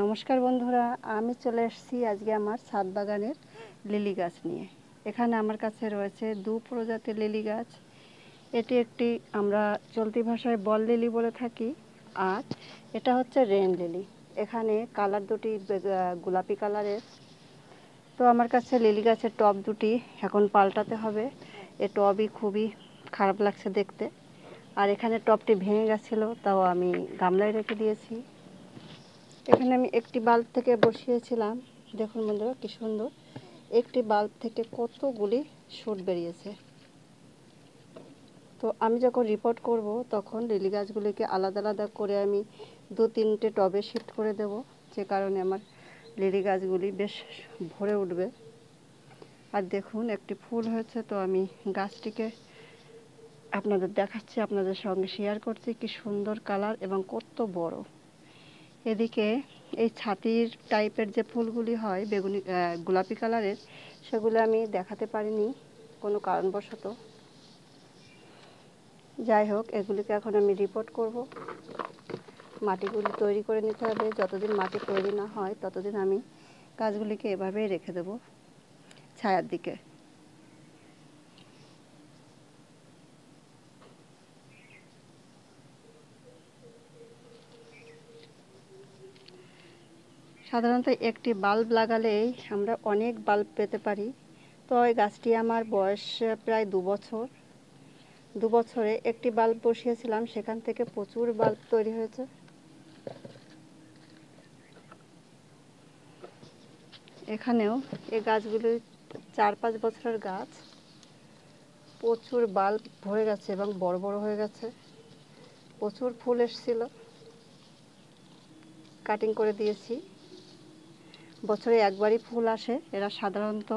নমস্কার বন্ধুরা, আমি চলে এসেছি আজকে আমার ছাদ বাগানের লিলি গাছ নিয়ে। এখানে আমার কাছে রয়েছে দু প্রজাতির লিলি গাছ। এটি একটি আমরা চলতি ভাষায় বল লিলি বলে থাকি, আর এটা হচ্ছে রেন লিলি। এখানে কালার দুটি গোলাপি কালারের। তো আমার কাছে লিলি গাছের টব দুটি এখন পাল্টাতে হবে। এ টবই খুবই খারাপ লাগছে দেখতে, আর এখানে টবটি ভেঙে গেছিলো, তাও আমি গামলায় রেখে দিয়েছি। এখানে আমি একটি বাল্ব থেকে বসিয়েছিলাম। দেখুন বন্ধুরা কি সুন্দর, একটি বাল্ব থেকে কতগুলি শুট বেরিয়েছে। তো আমি যখন রিপোর্ট করব তখন লিলি গাছগুলিকে আলাদা আলাদা করে আমি 2-3টে টবে শিফট করে দেব, যে কারণে আমার লিলি গাছগুলি বেশ ভরে উঠবে। আর দেখুন একটি ফুল হয়েছে, তো আমি গাছটিকে আপনাদের দেখাচ্ছি, আপনাদের সঙ্গে শেয়ার করছি। কি সুন্দর কালার এবং কত বড়। এদিকে এই ছাতির টাইপের যে ফুলগুলি হয় বেগুনি গোলাপি কালারের, সেগুলো আমি দেখাতে পারিনি কোনো কারণবশত। যাই হোক, এগুলিকে এখন আমি রিপোর্ট করব। মাটিগুলি তৈরি করে নিতে হবে। যতদিন মাটি তৈরি না হয় ততদিন আমি গাছগুলিকে এভাবেই রেখে দেব ছায়ার দিকে। সাধারণত একটি বাল্ব লাগালেই আমরা অনেক বাল্ব পেতে পারি। তো এই গাছটি আমার বয়স প্রায় 2 বছর। 2 বছরে একটি বাল্ব বসিয়েছিলাম, সেখান থেকে প্রচুর বাল্ব তৈরি হয়েছে। এখানেও এই গাছগুলি 4-5 বছরের গাছ, প্রচুর বাল্ব ভরে গেছে এবং বড় বড় হয়ে গেছে। প্রচুর ফুল এসেছিল, কাটিং করে দিয়েছি। বছরে একবারই ফুল আসে। এরা সাধারণত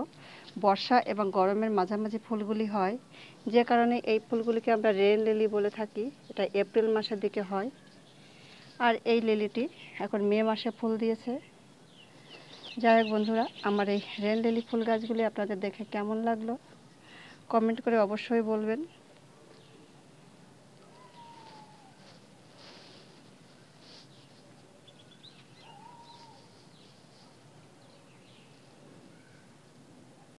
বর্ষা এবং গরমের মাঝামাঝি ফুলগুলি হয়, যে কারণে এই ফুলগুলিকে আমরা রেন লিলি বলে থাকি। এটা এপ্রিল মাসের দিকে হয়। আর এই লিলিটি এখন মে মাসে ফুল দিয়েছে। যাই হোক বন্ধুরা, আমার এই রেন লিলি ফুল গাছগুলি আপনাদের দেখে কেমন লাগলো কমেন্ট করে অবশ্যই বলবেন।